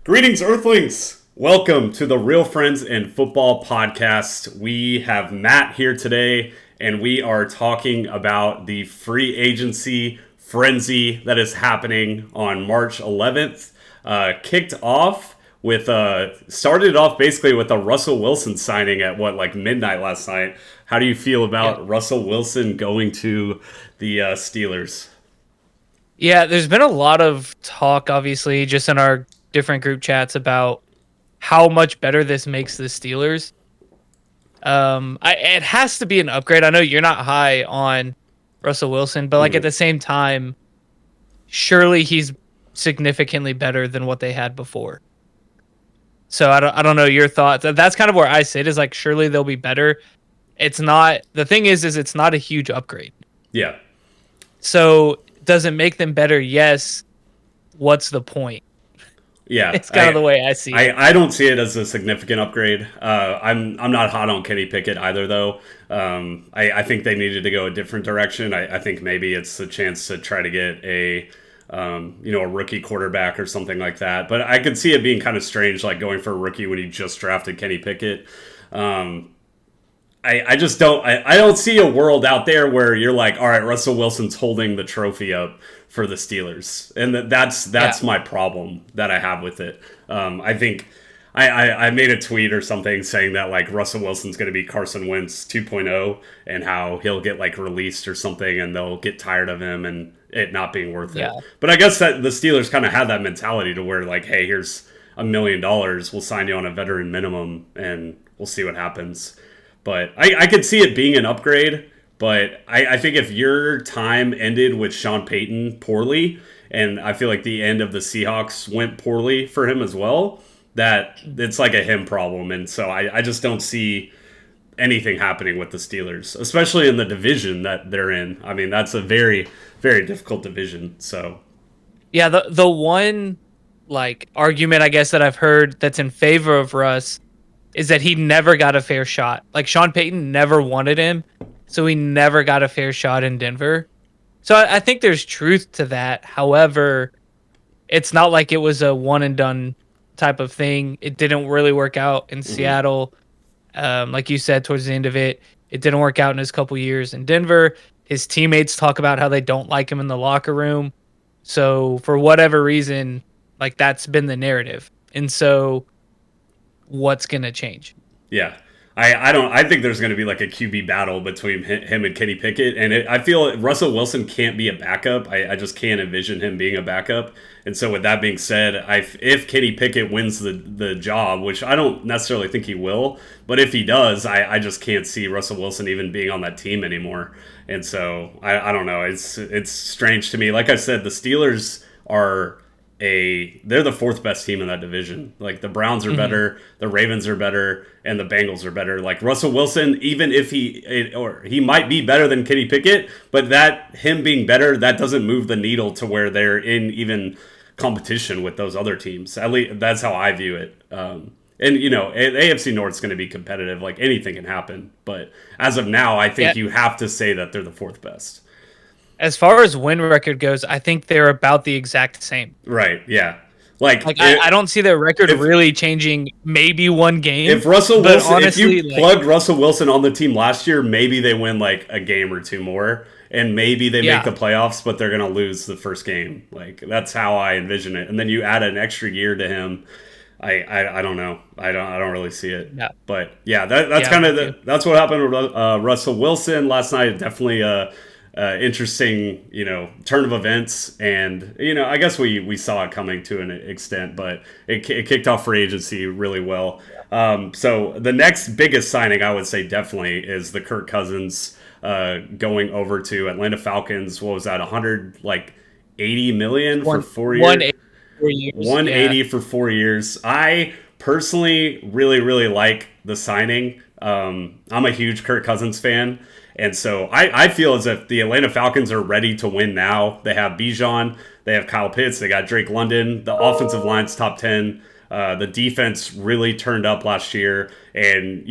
Greetings, Earthlings! Welcome to the Real Friends in Football podcast. We have Matt here today, and we are talking about the free agency frenzy that is happening on March 11th. Kicked off with, started off basically with a Russell Wilson signing at midnight last night. How do you feel about Russell Wilson going to the Steelers? Yeah, there's been a lot of talk, obviously, just in our different group chats about how much better this makes the Steelers. It has to be an upgrade. I know you're not high on Russell Wilson, but at the same time, surely he's significantly better than what they had before. So I don't know your thoughts. That's kind of where I sit. Is like surely they'll be better. It's not. The thing is it's not a huge upgrade. Yeah. So does it make them better? Yes. What's the point? Yeah, It's kind of the way I see it. I don't see it as a significant upgrade. I'm not hot on Kenny Pickett either, though. I think they needed to go a different direction. I think maybe it's a chance to try to get a rookie quarterback or something like that. But I could see it being kind of strange, like going for a rookie when you just drafted Kenny Pickett. I just don't. I don't see a world out there where you're like, all right, Russell Wilson's holding the trophy up for the Steelers, and that's my problem that I have with it. I think I made a tweet or something saying that like Russell Wilson's going to be Carson Wentz 2.0, and how he'll get like released or something, and they'll get tired of him and it not being worth it. But I guess that the Steelers kind of had that mentality to where like, hey, here's $1 million, we'll sign you on a veteran minimum, and we'll see what happens. But I could see it being an upgrade, but I think if your time ended with Sean Payton poorly, and I feel like the end of the Seahawks went poorly for him as well, that it's like a him problem. And so I just don't see anything happening with the Steelers, especially in the division that they're in. I mean, that's a very, very difficult division. So, yeah, the one like argument I guess that I've heard that's in favor of Russ is that he never got a fair shot. Like Sean Payton never wanted him, so he never got a fair shot in Denver. So I think there's truth to that. However, it's not like it was a one and done type of thing. It didn't really work out in Seattle. Like you said, towards the end of it, it didn't work out in his couple years in Denver. His teammates talk about how they don't like him in the locker room. So for whatever reason, like that's been the narrative. And so what's going to change? Yeah. I think there's going to be like a QB battle between him and Kenny Pickett, and I feel Russell Wilson can't be a backup. I just can't envision him being a backup. And so with that being said, if Kenny Pickett wins the job, which I don't necessarily think he will, but if he does, I just can't see Russell Wilson even being on that team anymore. And so I don't know. It's strange to me. Like I said, the Steelers are they're the fourth best team in that division. Like the Browns are better, the Ravens are better, and the Bengals are better. Like Russell Wilson, even if he might be better than Kenny Pickett, but that him being better, that doesn't move the needle to where they're in even competition with those other teams. At least that's how I view it. And AFC North's going to be competitive. Like anything can happen, but as of now, I think you have to say that they're the fourth best. As far as win record goes, I think they're about the exact same. Right, yeah. I don't see their record really changing maybe one game. If Russell Wilson, honestly, if you plugged Russell Wilson on the team last year, maybe they win like a game or two more, and maybe they make the playoffs, but they're going to lose the first game. Like that's how I envision it. And then you add an extra year to him. I don't know. I don't really see it. Yeah. But yeah, that's kind of that's what happened with Russell Wilson last night. Definitely interesting, turn of events, and I guess we saw it coming to an extent, but it kicked off free agency really well. So the next biggest signing, I would say, definitely is the Kirk Cousins going over to Atlanta Falcons. What was that? 180 million for 4 years. 180 for 4 years. I personally really like the signing. I'm a huge Kirk Cousins fan. And so I feel as if the Atlanta Falcons are ready to win now. They have Bijan, they have Kyle Pitts, they got Drake London. The offensive line's top 10. The defense really turned up last year. And,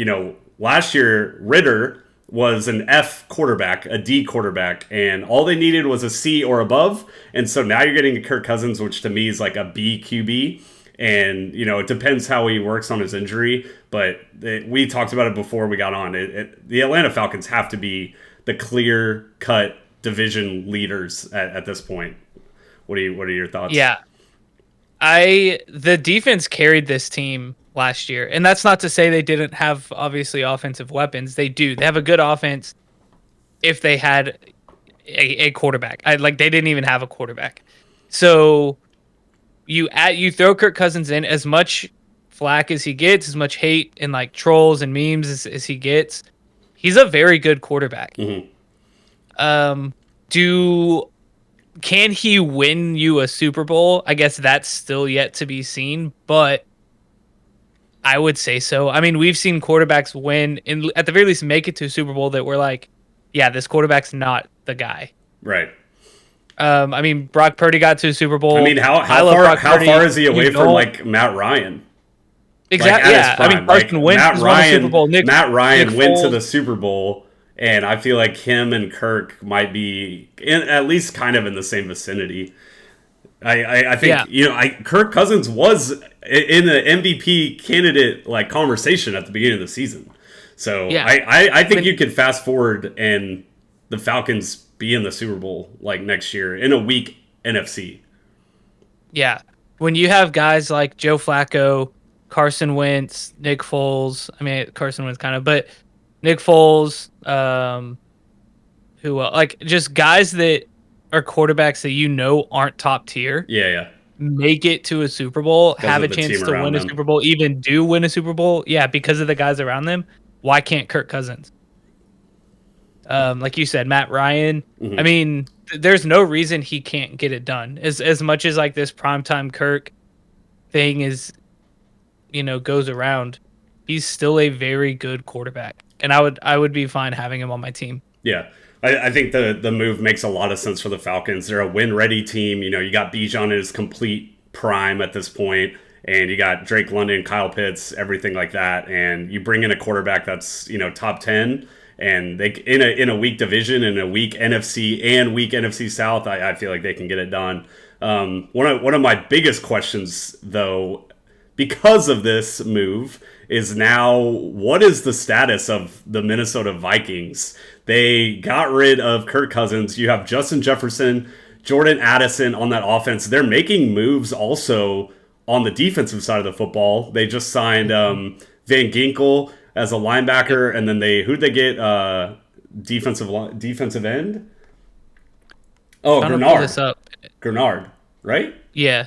last year, Ritter was an F quarterback, a D quarterback, and all they needed was a C or above. And so now you're getting a Kirk Cousins, which to me is like a B QB. And, it depends how he works on his injury. But we talked about it before we got on. The Atlanta Falcons have to be the clear-cut division leaders at this point. What are your thoughts? Yeah. The defense carried this team last year. And that's not to say they didn't have, obviously, offensive weapons. They do. They have a good offense if they had a quarterback. They didn't even have a quarterback. So you throw Kirk Cousins in, as much flack as he gets, as much hate and like trolls and memes as he gets, he's a very good quarterback. Mm-hmm. Can he win you a Super Bowl? I guess that's still yet to be seen, but I would say so. I mean, we've seen quarterbacks win and at the very least make it to a Super Bowl that we're like, yeah, this quarterback's not the guy. Right. I mean, Brock Purdy got to a Super Bowl. I mean, how far is he away from like Matt Ryan? Exactly. Yeah. I mean, Carson Wentz won the Super Bowl. Matt Ryan went to the Super Bowl, and I feel like him and Kirk might be at least kind of in the same vicinity. I think Kirk Cousins was in the MVP candidate like conversation at the beginning of the season. So yeah. I think you could fast forward and the Falcons be in the Super Bowl like next year in a weak NFC. Yeah. When you have guys like Joe Flacco, Carson Wentz, Nick Foles, I mean Carson Wentz kind of, but Nick Foles, just guys that are quarterbacks that aren't top tier. Yeah. Make it to a Super Bowl, have a chance to win a Super Bowl, even do win a Super Bowl. Yeah, because of the guys around them. Why can't Kirk Cousins? Like you said, Matt Ryan. Mm-hmm. I mean, there's no reason he can't get it done. As much as like this primetime Kirk thing is, goes around, he's still a very good quarterback, and I would be fine having him on my team. Yeah, I think the move makes a lot of sense for the Falcons. They're a win-ready team. You got Bijan in his complete prime at this point, and you got Drake London, Kyle Pitts, everything like that, and you bring in a quarterback that's top 10. And they in a weak division, in a weak NFC and weak NFC South, I feel like they can get it done. One of my biggest questions, though, because of this move, is now what is the status of the Minnesota Vikings? They got rid of Kirk Cousins. You have Justin Jefferson, Jordan Addison on that offense. They're making moves also on the defensive side of the football. They just signed Van Ginkel as a linebacker, and then who'd they get? Defensive end? Oh, Grenard, right? Yeah.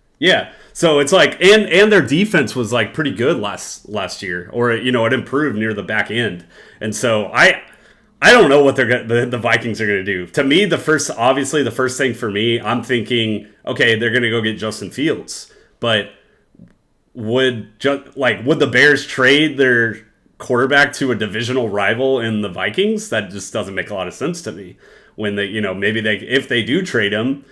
So it's like, and their defense was like pretty good last year, or it improved near the back end, and so I don't know what the Vikings are gonna do. To me, the first thing for me, I'm thinking, okay, they're gonna go get Justin Fields, but would the Bears trade their quarterback to a divisional rival in the Vikings? That just doesn't make a lot of sense to me. When if they do trade him,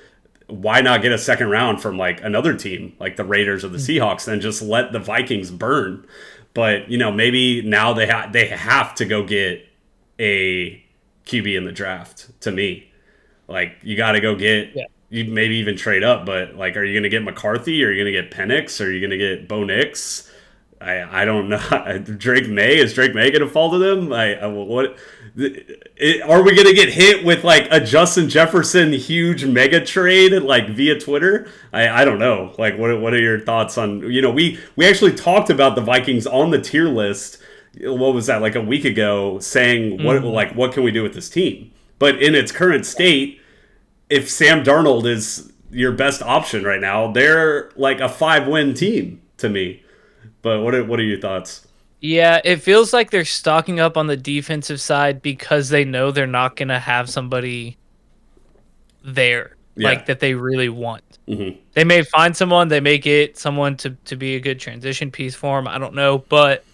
why not get a second round from like another team like the Raiders or the Seahawks and just let the Vikings burn? But maybe now they have to go get a QB in the draft. To me, like you got to go get you maybe even trade up. But like, are you going to get McCarthy? Or are you going to get Penix? Or are you going to get Bo Nix? I don't know. Drake May, is Drake May going to fall to them? What are we going to get hit with like a Justin Jefferson huge mega trade like via Twitter? I don't know. Like what are your thoughts on we actually talked about the Vikings on the tier list. What was that, like a week ago, saying what can we do with this team? But in its current state, if Sam Darnold is your best option right now, they're like a 5-win team to me. But what are your thoughts? Yeah, it feels like they're stocking up on the defensive side because they know they're not going to have somebody there like that they really want. Mm-hmm. They may find someone, they may get someone to be a good transition piece for them. I don't know, but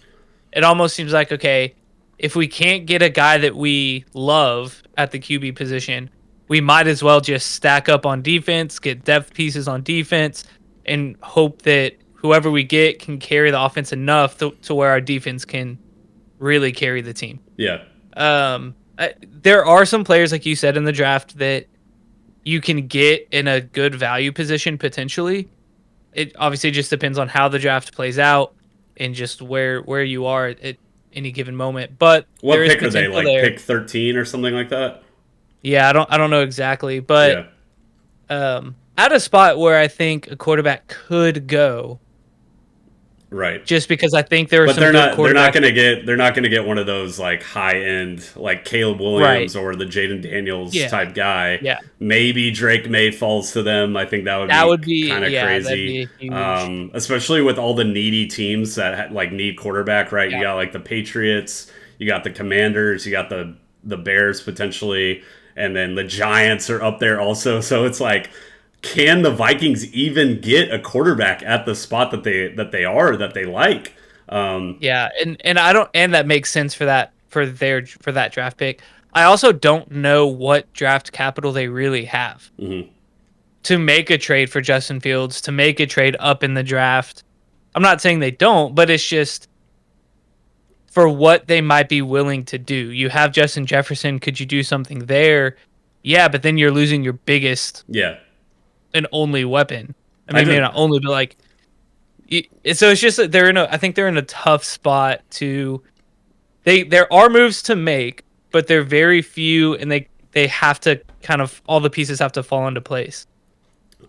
it almost seems like, okay, if we can't get a guy that we love at the QB position, we might as well just stack up on defense, get depth pieces on defense, and hope that whoever we get can carry the offense enough to where our defense can really carry the team. Yeah. There are some players, like you said, in the draft that you can get in a good value position potentially. it obviously just depends on how the draft plays out and just where you are at any given moment. But there What is pick are they? potential Like there. pick 13 or something like that? Yeah, I don't know exactly, but Yeah. at a spot where I think a quarterback could go, Right. just because I think there are But some they're good not they're not quarterbacks. gonna get they're not gonna get one of those like high end like Caleb Right. Williams or the Jaden Daniels Yeah. type guy. Yeah. Maybe Drake May falls to them. I think that would That be would be kind of yeah, that'd crazy, be a huge especially with all the needy teams that like need quarterback. Right, you yeah. got like the Patriots, you got the Commanders, you got the Bears potentially, and then the Giants are up there also. So it's like, can the Vikings even get a quarterback at the spot that they like? Yeah, and I don't and that makes sense for that draft pick. I also don't know what draft capital they really have Mhm. to make a trade for Justin Fields, to make a trade up in the draft. I'm not saying they don't, but it's just for what they might be willing to do. You have Justin Jefferson, could you do something there? Yeah, but then you're losing your biggest Yeah. and only weapon. I I mean, maybe just not only, but like so it's just that I think they're in a tough spot to there are moves to make, but they're very few, and they have to kind of all the pieces have to fall into place.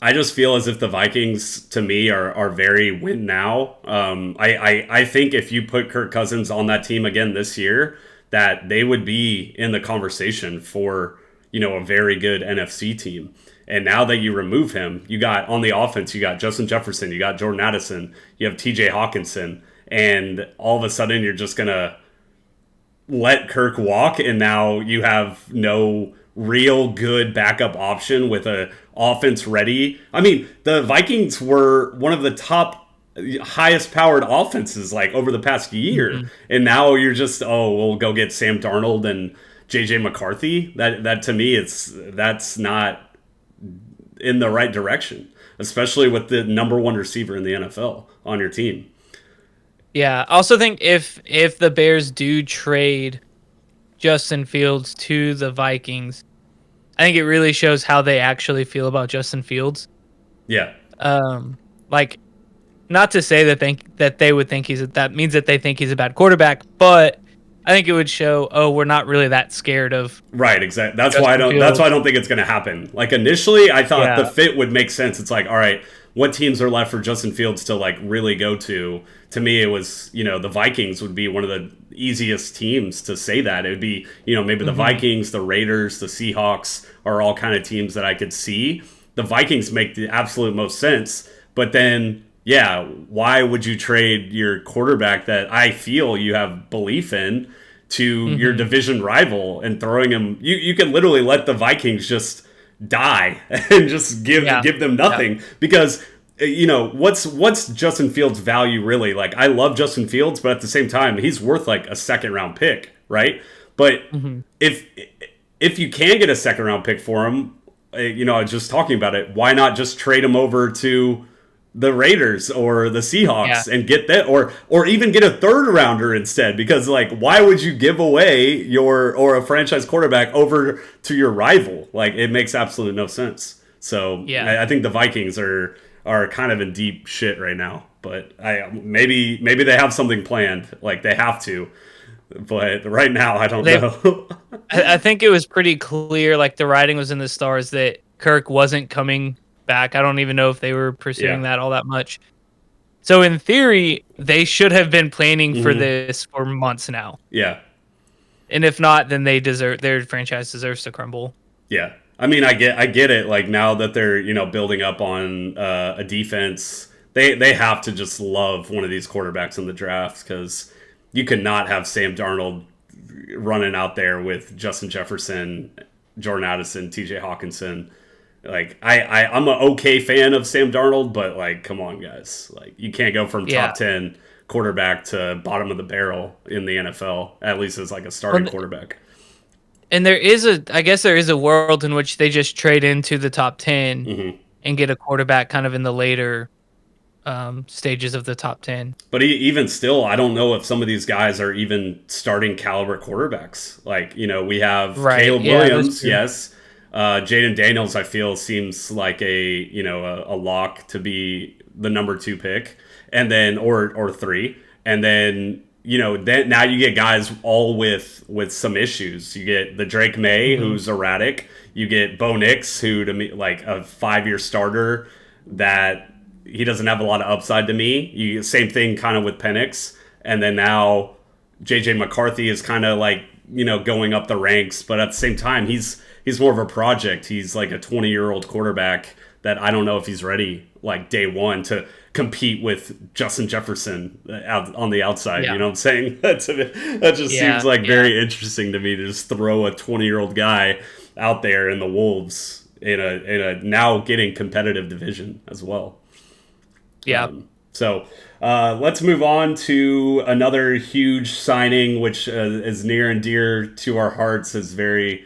I just feel as if the Vikings, to me, are very win now. I think if you put Kirk Cousins on that team again this year, that they would be in the conversation for a very good NFC team. And now that you remove him, you got on the offense, you got Justin Jefferson, you got Jordan Addison, you have T.J. Hawkinson, and all of a sudden you're just gonna let Kirk walk, and now you have no real good backup option with a offense ready. I mean, the Vikings were one of the top highest powered offenses like over the past year, Mm-hmm. and now you're just we'll go get Sam Darnold and JJ McCarthy. That to me that's not in the right direction, especially with the number one receiver in the NFL on your team. Yeah, I also think if the Bears do trade Justin Fields to the Vikings, I think it really shows how they actually feel about Justin Fields. Yeah. Like not to say that they would think that means that they think he's a bad quarterback, but I think it would show, oh, we're not really that scared of Right, exactly. Justin That's why I Fields. don't think it's going to happen. Like initially, I thought the Yeah. fit would make sense. It's like, all right, what teams are left for Justin Fields to like really go to? To me, it was the Vikings would be one of the easiest teams to say that. It would be maybe the Mhm. Vikings, the Raiders, the Seahawks are all kind of teams that I could see. The Vikings make the absolute most sense, but then yeah, why would you trade your quarterback that I feel you have belief in to your Mhm. division rival and throwing him? You can literally let the Vikings just die and just Yeah. give them Yeah. nothing because what's Justin Fields' value really? Like I love Justin Fields, but at the same time, he's worth like a second round pick, right? But Mhm. if if you can get a second round pick for him, I was just talking about it. Why not just trade him over to the Raiders or the Yeah. Seahawks and get that, or even get a third rounder instead? Because like, why would you give away your or a franchise quarterback over to your rival? Like, it makes absolutely no sense. So Yeah. I think the Vikings are kind of in deep shit right now. But maybe they have something planned, like they have to. But right now, I don't They know. I think it was pretty clear, like the writing was in the stars that Kirk wasn't coming back. I don't even know if they were pursuing Yeah. that all that much. So in theory, they should have been planning for Hmm. this for months now. Yeah. And if not, then their franchise deserves to crumble. Yeah. I mean, I get it. Like now that they're building up on a defense, they have to just love one of these quarterbacks in the draft because you could not have Sam Darnold running out there with Justin Jefferson, Jordan Addison, T.J. Hawkinson. Like I'm an okay fan of Sam Darnold, but like, come on, guys, like you can't go from Yeah. top 10 quarterback to bottom of the barrel in the NFL, at least as like a starting Well, quarterback. and I guess there is a world in which they just trade into the top 10 Hmm. and get a quarterback kind of in the later stages of the top 10. But even still, I don't know if some of these guys are even starting caliber quarterbacks. Like, we have Right. Caleb Yeah, that's Williams, true. yes. Jaden Daniels, I feel, seems like a lock to be the number 2 pick, and then or 3, and then then now you get guys all with some issues. You get the Drake May, who's erratic. You get Bo Nix, who to me like a 5-year starter that he doesn't have a lot of upside to me. Same thing kind of with Penix, and then now JJ McCarthy is kind of like going up the ranks, but at the same time he's more of a project. He's like a 20-year-old quarterback that I don't know if he's ready like day one to compete with Justin Jefferson out on the outside. You know what I'm saying? That just seems like very interesting to me to just throw a 20-year-old guy out there in the Wolves in a now getting competitive division as well. Yeah. So let's move on to another huge signing, which is near and dear to our hearts, is very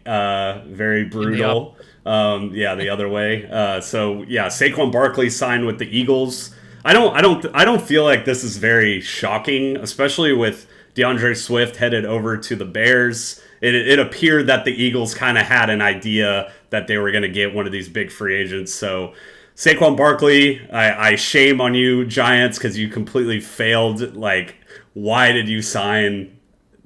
brutal. The other way. Saquon Barkley signed with the Eagles. I don't feel like this is very shocking, especially with DeAndre Swift headed over to the Bears. It appeared that the Eagles kind of had an idea that they were going to get one of these big free agents. So Saquon Barkley, I shame on you, Giants, because you completely failed. Like, why did you sign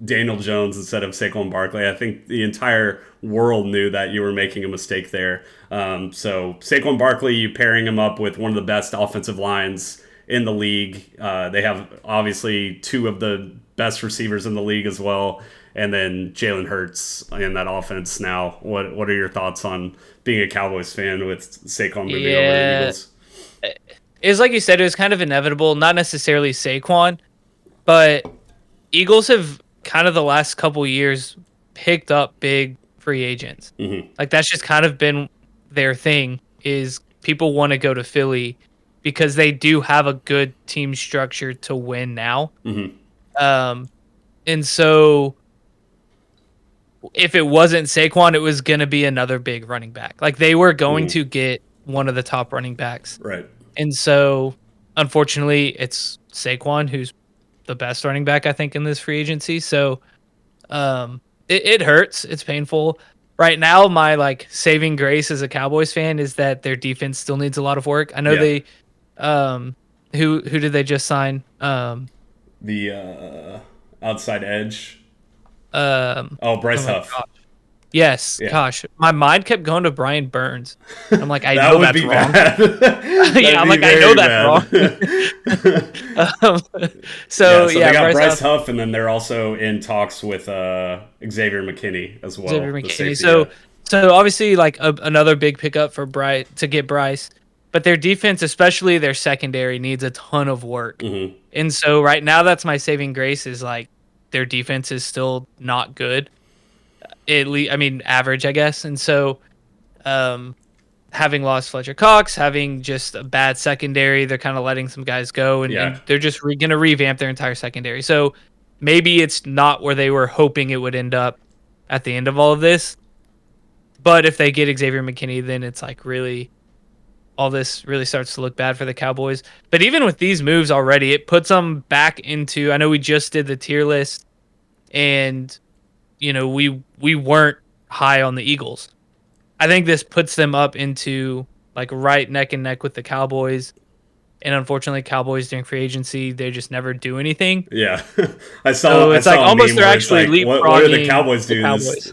Daniel Jones instead of Saquon Barkley? I think the entire world knew that you were making a mistake there. So Saquon Barkley, you pairing him up with one of the best offensive lines in the league. They have obviously 2 of the best receivers in the league as well. And then Jalen Hurts in that offense now. What are your thoughts on being a Cowboys fan with Saquon moving over to the Eagles? It's like you said, it was kind of inevitable. Not necessarily Saquon, but Eagles have kind of the last couple years picked up big free agents. Like that's just kind of been their thing, is people want to go to Philly because they do have a good team structure to win now. And so if it wasn't Saquon, it was going to be another big running back. Like they were going to get one of the top running backs. Right. And so unfortunately it's Saquon who's the best running back, I think, in this free agency. So it hurts. It's painful. Right now, my like saving grace as a Cowboys fan is that their defense still needs a lot of work. I know they who did they just sign? The outside edge. Bryce Huff. Gosh. Yes, gosh, my mind kept going to Brian Burns. I'm like, I that know would that's be wrong. Yeah, I'm like, I know that's wrong. So they got Bryce Huff. Huff, and then they're also in talks with Xavier McKinney as well. Xavier McKinney. So obviously, like another big pickup for Bryce to get Bryce, but their defense, especially their secondary, needs a ton of work. And so right now, that's my saving grace, is like their defense is still not good. Average, I guess. And so, having lost Fletcher Cox, having just a bad secondary, they're kind of letting some guys go, and they're just going to revamp their entire secondary. So maybe it's not where they were hoping it would end up at the end of all of this. But if they get Xavier McKinney, then it's like really, all this really starts to look bad for the Cowboys. But even with these moves already, it puts them back into, I know we just did the tier list, and we weren't high on the Eagles. I think this puts them up into like right neck and neck with the Cowboys. And unfortunately, Cowboys during free agency, they just never do anything. Yeah, I saw. It's like almost they're actually leapfrogging. What did the Cowboys do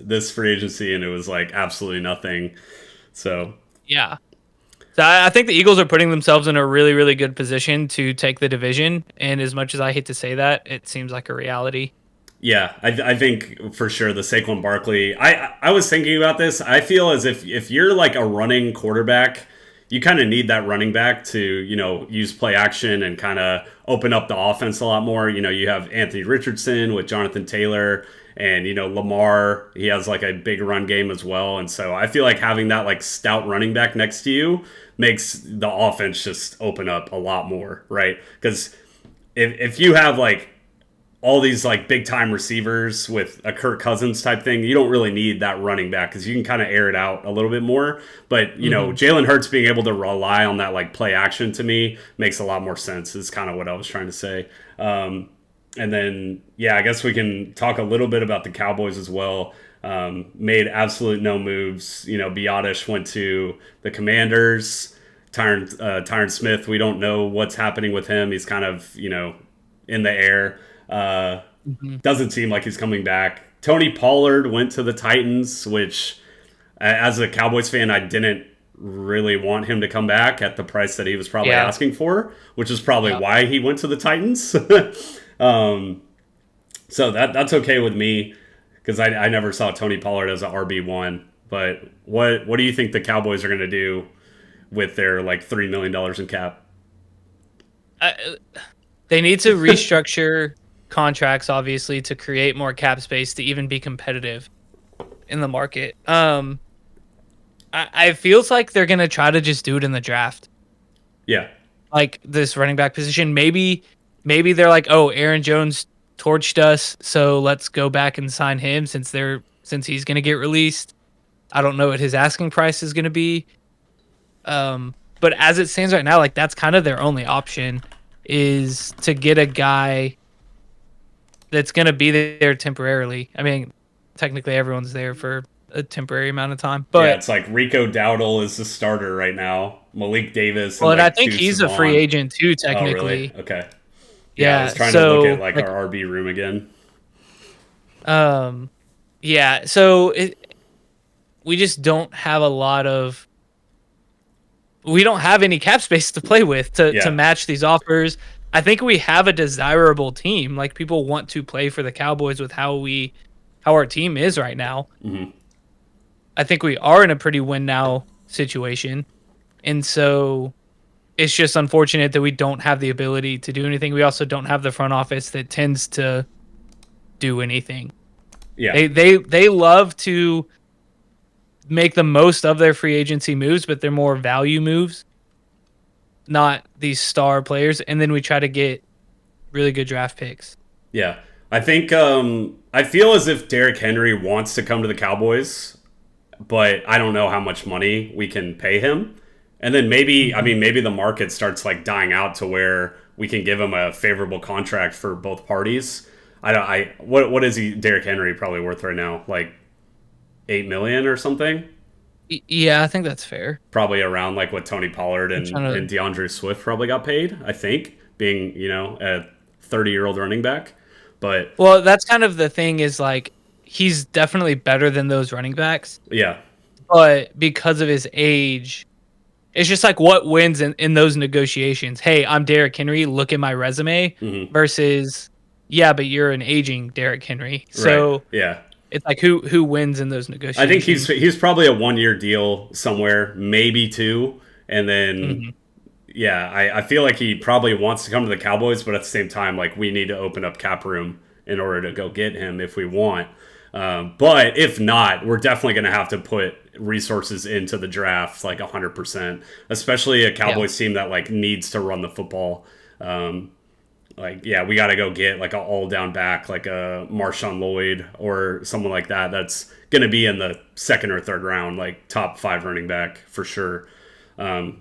this free agency? And it was like absolutely nothing. So yeah, so I think the Eagles are putting themselves in a really, really good position to take the division. And as much as I hate to say that, it seems like a reality. Yeah, I think for sure the Saquon Barkley. I was thinking about this. I feel as if you're like a running quarterback, you kind of need that running back to use play action and kind of open up the offense a lot more. You have Anthony Richardson with Jonathan Taylor, and Lamar. He has like a big run game as well, and so I feel like having that like stout running back next to you makes the offense just open up a lot more, right? Because if you have like all these like big time receivers with a Kirk Cousins type thing, you don't really need that running back because you can kind of air it out a little bit more. But Jalen Hurts being able to rely on that like play action to me makes a lot more sense. Is kind of what I was trying to say. And then I guess we can talk a little bit about the Cowboys as well. Made absolute no moves. Biotish went to the Commanders. Tyron Smith, we don't know what's happening with him. He's kind of, in the air. Doesn't seem like he's coming back. Tony Pollard went to the Titans, which, as a Cowboys fan, I didn't really want him to come back at the price that he was probably asking for, which is probably why he went to the Titans. So that's okay with me, because I never saw Tony Pollard as an RB1. But what do you think the Cowboys are going to do with their like $3 million in cap? They need to restructure contracts, obviously, to create more cap space to even be competitive in the market. I feels like they're gonna try to just do it in the draft. Yeah, like this running back position. Maybe they're like, oh, Aaron Jones torched us, so let's go back and sign him since he's gonna get released. I don't know what his asking price is gonna be. But as it stands right now, like that's kind of their only option, is to get a guy that's gonna be there temporarily. I mean, technically everyone's there for a temporary amount of time, but yeah, it's like Rico Dowdle is the starter right now. Malik Davis. And I like think he's a free agent too, technically. Oh, really? Okay. Yeah, I was trying to look at like our RB room again. Yeah. So we just don't have we don't have any cap space to play with to match these offers. I think we have a desirable team. Like, people want to play for the Cowboys with how our team is right now. Mm-hmm. I think we are in a pretty win now situation. And so it's just unfortunate that we don't have the ability to do anything. We also don't have the front office that tends to do anything. Yeah. They love to make the most of their free agency moves, but they're more value moves, not these star players. And then we try to get really good draft picks. Yeah. I think I feel as if Derrick Henry wants to come to the Cowboys, but I don't know how much money we can pay him. And then maybe the market starts like dying out to where we can give him a favorable contract for both parties. What is Derrick Henry probably worth right now? Like $8 million or something? Yeah, I think that's fair. Probably around like what Tony Pollard and DeAndre Swift probably got paid, I think, being, a 30-year-old running back. But well, that's kind of the thing, is like he's definitely better than those running backs. Yeah. But because of his age, it's just like what wins in those negotiations. Hey, I'm Derrick Henry, look at my resume, versus, yeah, but you're an aging Derrick Henry. So right. Yeah. It's like who wins in those negotiations. I think he's probably a 1-year deal somewhere, maybe 2. And then, yeah, I feel like he probably wants to come to the Cowboys, but at the same time, like, we need to open up cap room in order to go get him if we want. But if not, we're definitely going to have to put resources into the draft, like 100%, especially a Cowboys team that like needs to run the football. We got to go get like an all down back, like a Marshawn Lloyd or someone like that. That's going to be in the 2nd or 3rd round, like top 5 running back for sure.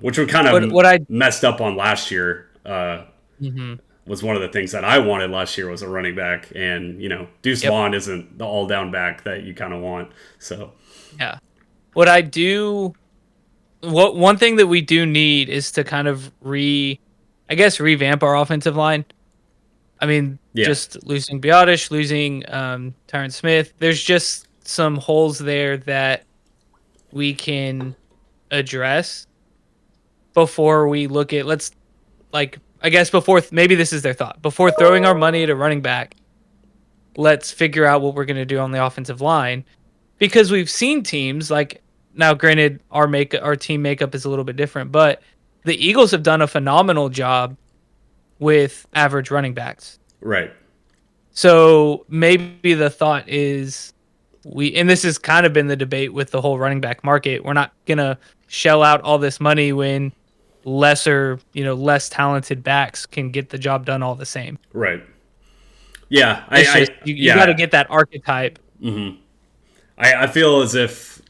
Which we kind of messed up on last year. Was one of the things that I wanted last year was a running back, and Deuce Vaughn isn't the all down back that you kind of want. So yeah, one thing that we do need is to kind of revamp our offensive line. I mean, just losing Biotish, losing Tyron Smith, there's just some holes there that we can address before we look at, maybe this is their thought. Before throwing our money at a running back, let's figure out what we're going to do on the offensive line. Because we've seen teams, like, now granted, our team makeup is a little bit different, but the Eagles have done a phenomenal job with average running backs. Right. So maybe the thought is and this has kind of been the debate with the whole running back market, we're not going to shell out all this money when less talented backs can get the job done all the same. Right. Yeah. You got to get that archetype. Mm-hmm. I feel as if,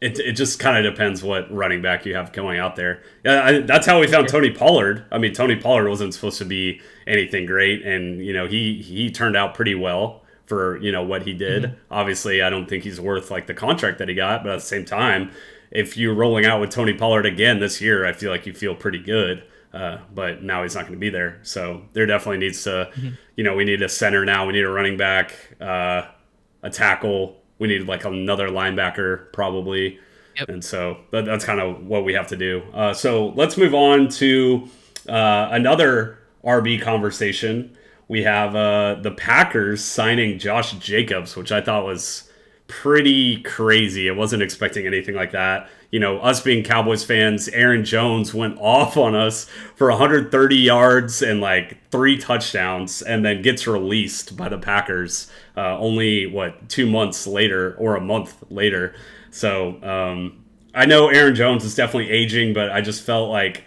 it just kind of depends what running back you have going out there. That's how we found Tony Pollard. I mean, Tony Pollard wasn't supposed to be anything great, and he turned out pretty well for what he did. Obviously, I don't think he's worth like the contract that he got, but at the same time, if you're rolling out with Tony Pollard again this year, I feel like you feel pretty good. But now he's not going to be there. So there definitely needs to, we need a center now. We need a running back, a tackle. We need like another linebacker probably. Yep. And so that's kind of what we have to do. So let's move on to another RB conversation. We have the Packers signing Josh Jacobs, which I thought was pretty crazy. I wasn't expecting anything like that. Us being Cowboys fans, Aaron Jones went off on us for 130 yards and like 3 touchdowns and then gets released by the Packers only, 2 months later or a month later. So I know Aaron Jones is definitely aging, but I just felt like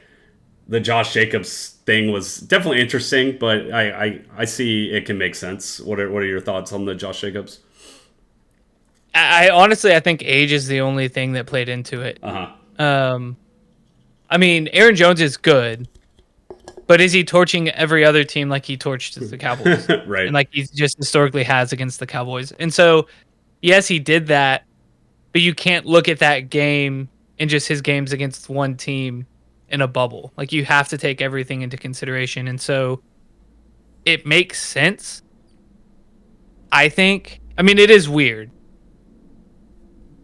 the Josh Jacobs thing was definitely interesting, but I see it can make sense. What are your thoughts on the Josh Jacobs? I honestly, I think age is the only thing that played into it. I mean, Aaron Jones is good, but is he torching every other team like he torched the Cowboys? Right. And like he just historically has against the Cowboys. And so, yes, he did that, but you can't look at that game and just his games against one team in a bubble. Like you have to take everything into consideration. And so it makes sense. I think, I mean, it is weird,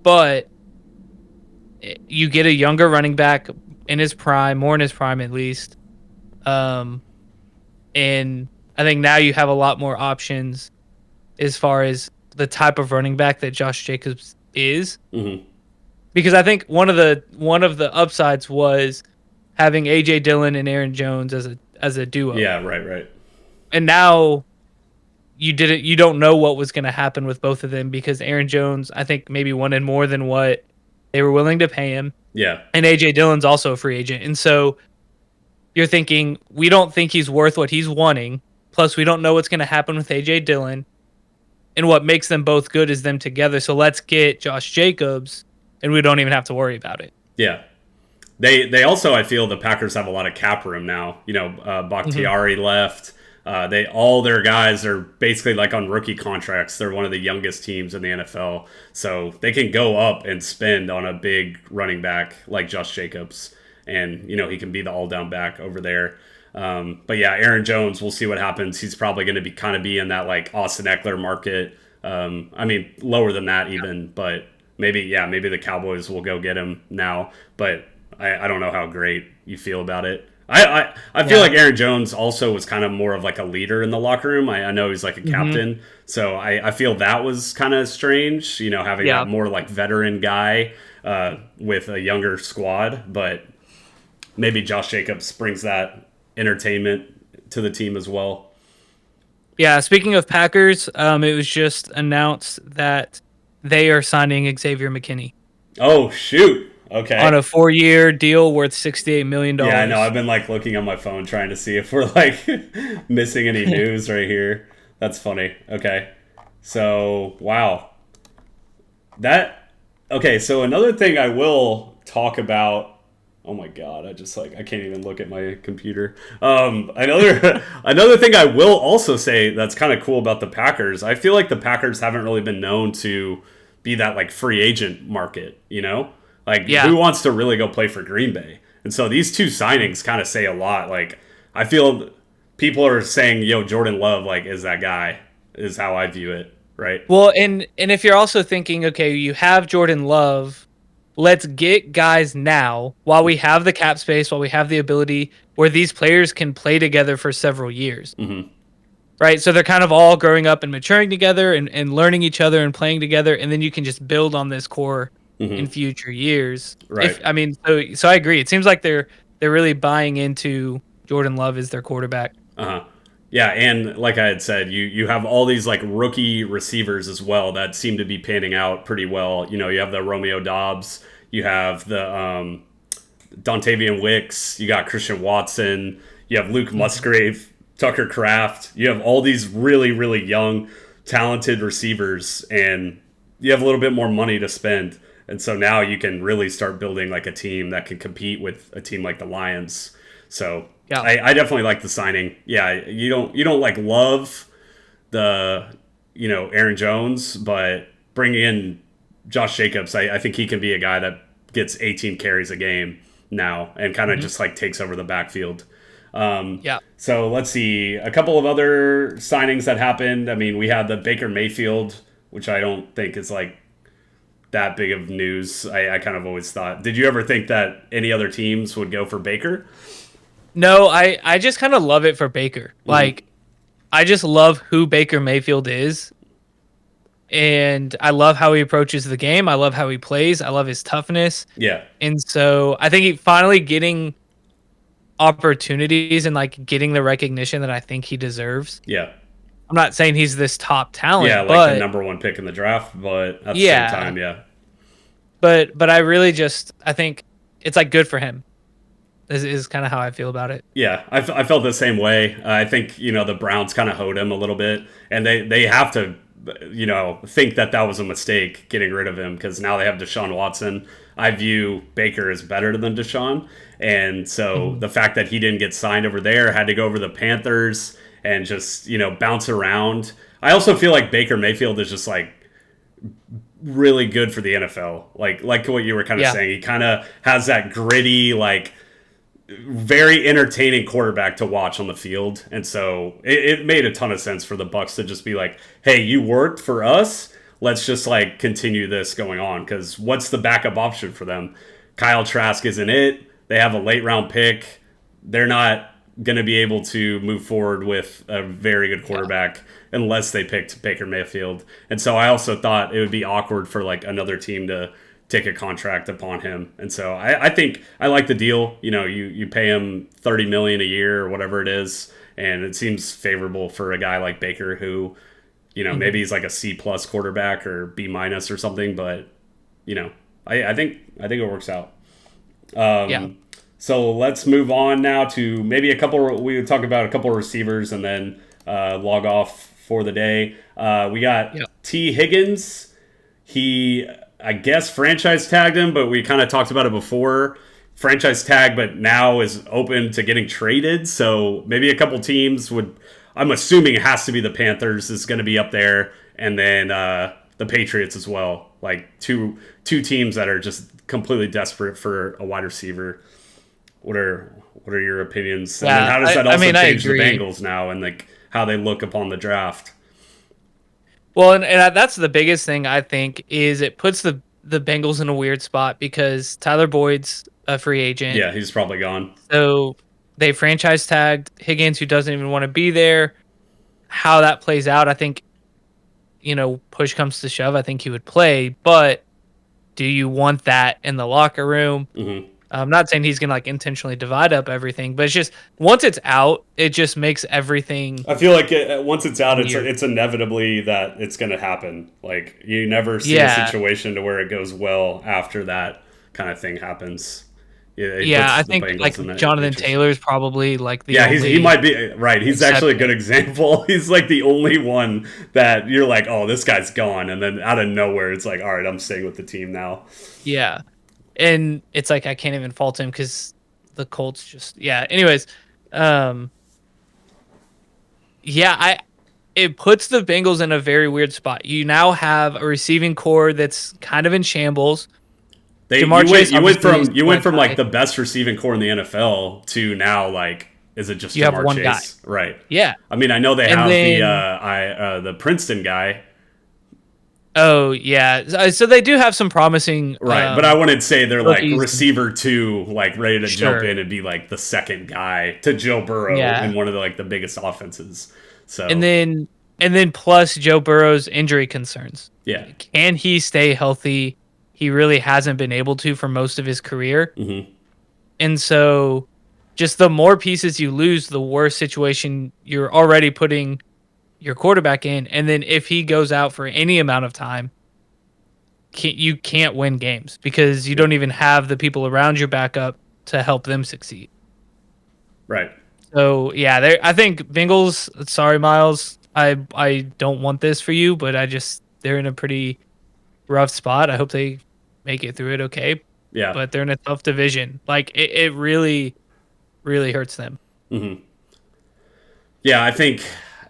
but you get a younger running back in his prime, more in his prime at least. And I think now you have a lot more options as far as the type of running back that Josh Jacobs is. Mm-hmm. Because I think one of the upsides was having AJ Dillon and Aaron Jones as a duo. Yeah, right. And now you don't know what was going to happen with both of them because Aaron Jones, I think, maybe wanted more than what they were willing to pay him. Yeah. And AJ Dillon's also a free agent. And so you're thinking, we don't think he's worth what he's wanting. Plus, we don't know what's going to happen with AJ Dillon. And what makes them both good is them together. So let's get Josh Jacobs, and we don't even have to worry about it. Yeah. They also, I feel the Packers have a lot of cap room now. Bakhtiari left. All their guys are basically like on rookie contracts. They're one of the youngest teams in the NFL. So they can go up and spend on a big running back like Josh Jacobs. And, he can be the all-down back over there. But yeah, Aaron Jones, we'll see what happens. He's probably going to be in that like Austin Eckler market. I mean, lower than that even, but maybe the Cowboys will go get him now. But I don't know how great you feel about it. I feel like Aaron Jones also was kind of more of like a leader in the locker room. I know he's like a captain. So I feel that was kind of strange, having that more like veteran guy with a younger squad. But maybe Josh Jacobs brings that entertainment to the team as well. Yeah, speaking of Packers, it was just announced that they are signing Xavier McKinney. Oh, shoot. Okay. On a 4-year deal worth $68 million. Yeah, I know. I've been like looking on my phone trying to see if we're like missing any news right here. That's funny. Okay. So, wow. So another thing I will talk about. Oh my God, I can't even look at my computer. Another thing I will also say that's kind of cool about the Packers. I feel like the Packers haven't really been known to be that like free agent market, who wants to really go play for Green Bay? And so these two signings kind of say a lot. Like, I feel people are saying, Jordan Love, like, is that guy, is how I view it, right? Well, and if you're also thinking, okay, you have Jordan Love, let's get guys now while we have the cap space, while we have the ability where these players can play together for several years. Mm-hmm. Right? So they're kind of all growing up and maturing together and learning each other and playing together. And then you can just build on this core in future years. Right. So I agree. It seems like they're really buying into Jordan Love as their quarterback. Uh-huh. Yeah, and like I had said, you have all these like rookie receivers as well that seem to be panning out pretty well. You have the Romeo Doubs, you have the Dontavian Wicks, you got Christian Watson, you have Luke Musgrave, Tucker Kraft. You have all these really, really young, talented receivers, and you have a little bit more money to spend. And so now you can really start building like a team that can compete with a team like the Lions. So yeah, I definitely like the signing. Yeah, you don't like love the Aaron Jones, but bringing in Josh Jacobs, I think he can be a guy that gets 18 carries a game now and kind of just like takes over the backfield. Yeah. So let's see a couple of other signings that happened. I mean, we had the Baker Mayfield, which I don't think is like that big of news. I kind of always thought. Did you ever think that any other teams would go for Baker? No, I just kind of love it for Baker. Like, I just love who Baker Mayfield is. And I love how he approaches the game. I love how he plays. I love his toughness. Yeah. And so I think he finally getting opportunities and like getting the recognition that I think he deserves. Yeah. I'm not saying he's this top talent. Yeah, like the number one pick in the draft, but at the same time, yeah. But I really just I think it's like good for him. Is kind of how I feel about it. Yeah, I felt the same way. I think the Browns kind of hoed him a little bit, and they have to think that was a mistake getting rid of him because now they have Deshaun Watson. I view Baker as better than Deshaun, and so the fact that he didn't get signed over there, had to go over the Panthers and just bounce around. I also feel like Baker Mayfield is just like really good for the NFL. Like what you were kind of saying, he kind of has that gritty, like very entertaining quarterback to watch on the field, and so it made a ton of sense for the Bucs to just be like, hey, you worked for us, let's just like continue this going on, because what's the backup option for them? Kyle Trask isn't it. They have a late round pick. They're not going to be able to move forward with a very good quarterback unless they picked Baker Mayfield. And so I also thought it would be awkward for like another team to take a contract upon him. And so I think I like the deal. You pay him $30 million a year or whatever it is, and it seems favorable for a guy like Baker who, maybe he's like a C+ quarterback or B- or something, but I think it works out. So let's move on now to maybe we would talk about a couple of receivers and then log off for the day. We got T. Higgins. He, I guess, franchise tagged him, but we kind of talked about it before. Franchise tag, but now is open to getting traded. So maybe a couple teams would, I'm assuming it has to be the Panthers is going to be up there, and then the Patriots as well. Like two teams that are just completely desperate for a wide receiver. What are your opinions? And then how does that also change the Bengals now and like how they look upon the draft? Well, and that's the biggest thing I think is it puts the Bengals in a weird spot because Tyler Boyd's a free agent. Yeah, he's probably gone. So they franchise tagged Higgins, who doesn't even want to be there. How that plays out, I think, push comes to shove, I think he would play. But do you want that in the locker room? Mm-hmm. I'm not saying he's going to like intentionally divide up everything, but it's just once it's out, it just makes everything. I feel like once it's out, it's inevitably that it's going to happen. Like you never see a situation to where it goes well after that kind of thing happens. I think like Jonathan Taylor's probably like the he might be right. He's actually a good example. He's like the only one that you're like, oh, this guy's gone, and then out of nowhere, it's like, all right, I'm staying with the team now. Yeah. And it's like I can't even fault him because the Colts just Anyways, it puts the Bengals in a very weird spot. You now have a receiving core that's kind of in shambles. You went from like the best receiving core in the NFL to now like is it just you Jamar have one Chase? guy, right? Yeah. I mean, I know they have the Princeton guy. Oh, yeah. So they do have some promising... Right, but I wouldn't say they're like receiver 2, like ready to jump in and be like the second guy to Joe Burrow in one of the biggest offenses. So And then plus Joe Burrow's injury concerns. Yeah. Can he stay healthy? He really hasn't been able to for most of his career. Mm-hmm. And so just the more pieces you lose, the worse situation you're already putting your quarterback in, and then if he goes out for any amount of time, you can't win games because you don't even have the people around your backup to help them succeed. Right. So I think Bengals. Sorry, Miles. I don't want this for you, but they're in a pretty rough spot. I hope they make it through it okay. Yeah. But they're in a tough division. Like it really, really hurts them. Mm-hmm. Yeah, I think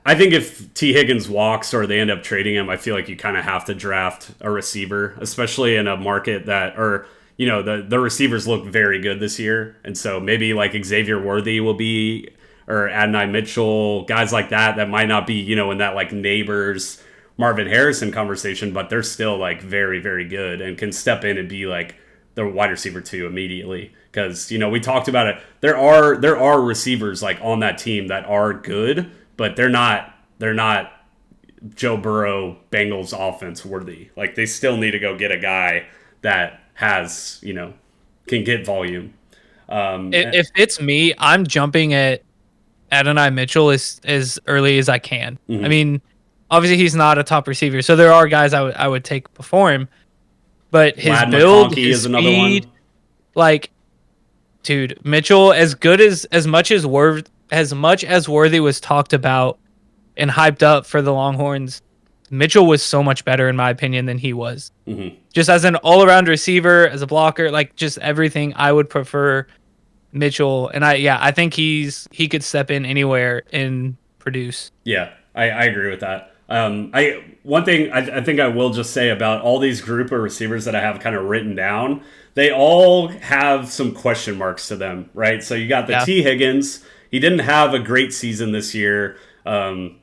if T. Higgins walks or they end up trading him, I feel like you kind of have to draft a receiver, especially in a market that, or the receivers look very good this year, and so maybe like Xavier Worthy will be, or Adonai Mitchell, guys like that might not be in that like Neighbors Marvin Harrison conversation, but they're still like very, very good and can step in and be like the wide receiver 2 immediately. Because we talked about it. There are receivers like on that team that are good, but they're not Joe Burrow Bengals offense worthy. Like they still need to go get a guy that has can get volume. If it's me, I'm jumping at Adonai Mitchell as early as I can. Mm-hmm. I mean, obviously he's not a top receiver, so there are guys I would take before him. But his Lad build, McConkey his is another speed, one. like, dude, Mitchell, as much as Worthy was talked about and hyped up for the Longhorns, Mitchell was so much better in my opinion than he was. Mm-hmm. Just as an all-around receiver, as a blocker, like just everything, I would prefer Mitchell. And I think he could step in anywhere and produce. Yeah, I agree with that. One thing I think I will just say about all these group of receivers that I have kind of written down, they all have some question marks to them, right? So you got the T. Higgins. He didn't have a great season this year. I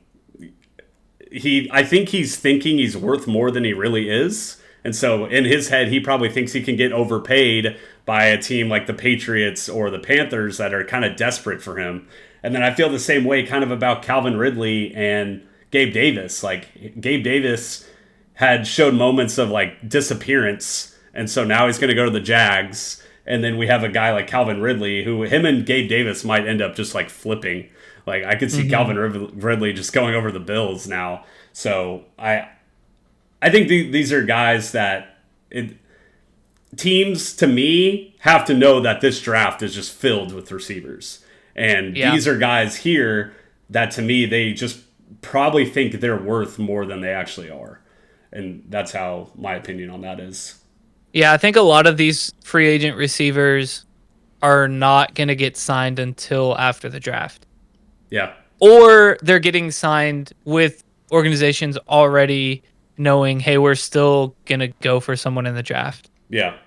think he's thinking he's worth more than he really is. And so in his head, he probably thinks he can get overpaid by a team like the Patriots or the Panthers that are kind of desperate for him. And then I feel the same way kind of about Calvin Ridley and Gabe Davis. Like Gabe Davis had showed moments of like disappearance. And so now he's going to go to the Jags. And then we have a guy like Calvin Ridley who him and Gabe Davis might end up just like flipping. Like I could see Calvin Ridley just going over the Bills now. So I think these are guys that teams to me have to know that this draft is just filled with receivers. And these are guys here that to me, they just probably think they're worth more than they actually are. And that's how my opinion on that is. Yeah, I think a lot of these free agent receivers are not going to get signed until after the draft. Yeah. Or they're getting signed with organizations already knowing, hey, we're still going to go for someone in the draft. Yeah.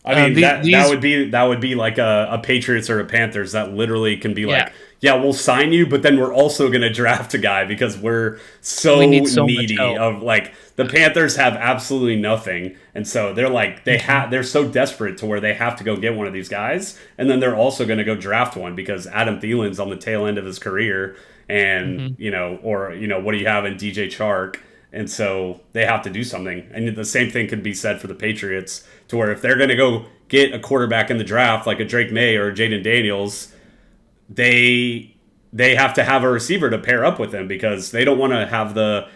I mean, that would be like a Patriots or a Panthers that literally can be like, yeah, we'll sign you, but then we're also going to draft a guy because we're so needy of like the Panthers have absolutely nothing. And so they're like, they're so desperate to where they have to go get one of these guys. And then they're also going to go draft one because Adam Thielen's on the tail end of his career. And, what do you have in DJ Chark? And so they have to do something. And the same thing could be said for the Patriots to where if they're going to go get a quarterback in the draft like a Drake May or a Jaden Daniels, they have to have a receiver to pair up with them because they don't want to have the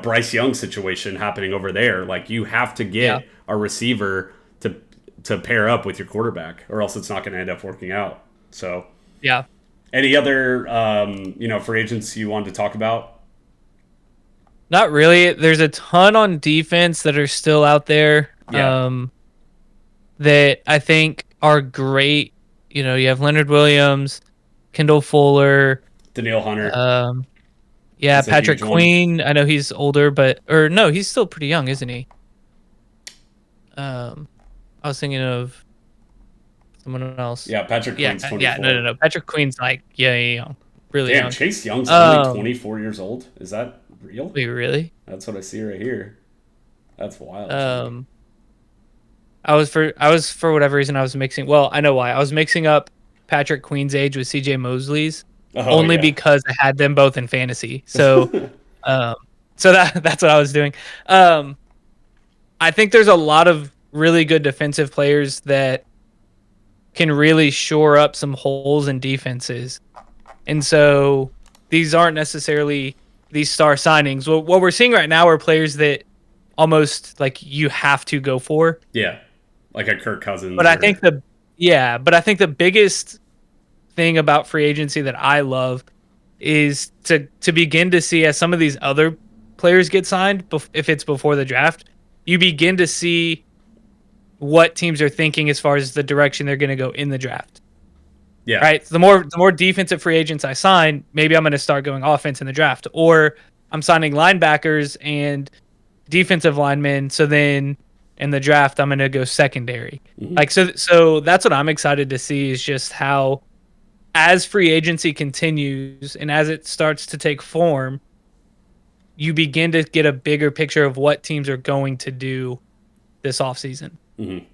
Bryce Young situation happening over there. Like you have to get a receiver to pair up with your quarterback or else it's not going to end up working out. So any other free agents you wanted to talk about? Not really. There's a ton on defense that are still out there that I think are great. You have Leonard Williams, Kendall Fuller, Danielle Hunter. Patrick Queen. I know he's older, no, he's still pretty young, isn't he? I was thinking of someone else. Yeah, Patrick Queen's 24. Yeah, no. Patrick Queen's like young, really young. Chase Young's only 24 years old. Is that real? Wait, really? That's what I see right here. That's wild. I was for whatever reason I was mixing. Well, I know why. I was mixing up Patrick Queen's age with CJ Mosley's because I had them both in fantasy. So, so that's what I was doing. I think there's a lot of really good defensive players that can really shore up some holes in defenses, and so these aren't necessarily these star signings. What we're seeing right now are players that almost like you have to go for. Yeah. Like a Kirk Cousins. But I think the biggest thing about free agency that I love is to begin to see as some of these other players get signed, if it's before the draft, you begin to see what teams are thinking as far as the direction they're going to go in the draft. Yeah. Right. The more defensive free agents I sign, maybe I'm going to start going offense in the draft, or I'm signing linebackers and defensive linemen. So then in the draft, I'm going to go secondary. Mm-hmm. Like, so that's what I'm excited to see, is just how, as free agency continues and as it starts to take form, you begin to get a bigger picture of what teams are going to do this offseason. Mm-hmm.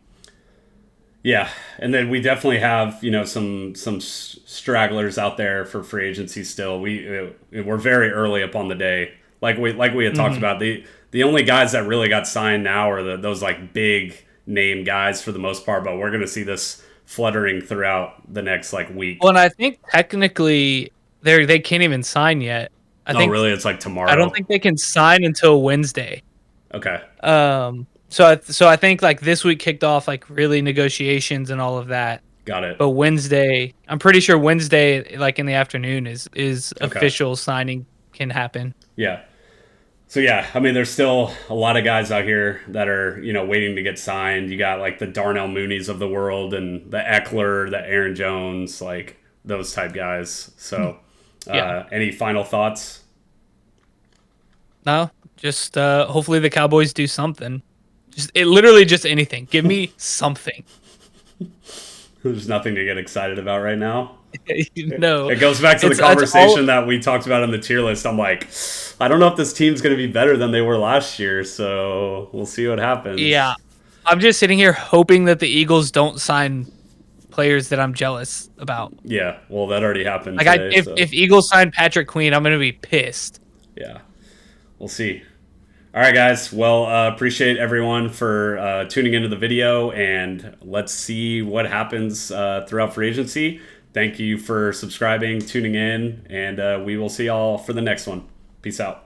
Yeah, and then we definitely have, you know, some stragglers out there for free agency still. We're very early up on the day, like we had talked about. The only guys that really got signed now are those like big name guys for the most part, but we're going to see this fluttering throughout the next like week. Well, and I think technically they can't even sign yet. I think really? It's like tomorrow. I don't think they can sign until Wednesday. Okay. So I think like this week kicked off like really negotiations and all of that. Got it. But Wednesday, I'm pretty sure Wednesday, like in the afternoon, is Okay. official signing can happen. Yeah. So yeah, I mean, there's still a lot of guys out here that are, you know, waiting to get signed. You got like the Darnell Mooneys of the world and the Eckler, the Aaron Jones, like those type guys. So, any final thoughts? No, just hopefully the Cowboys do something. Literally just anything. Give me something. There's nothing to get excited about right now. No. It goes back to the conversation that we talked about in the tier list. I'm like, I don't know if this team's going to be better than they were last year, so we'll see what happens. Yeah. I'm just sitting here hoping that the Eagles don't sign players that I'm jealous about. Yeah, well, that already happened like today, if Eagles sign Patrick Queen, I'm going to be pissed. Yeah. We'll see. All right, guys. Well, appreciate everyone for tuning into the video, and let's see what happens throughout free agency. Thank you for subscribing, tuning in, and we will see y'all for the next one. Peace out.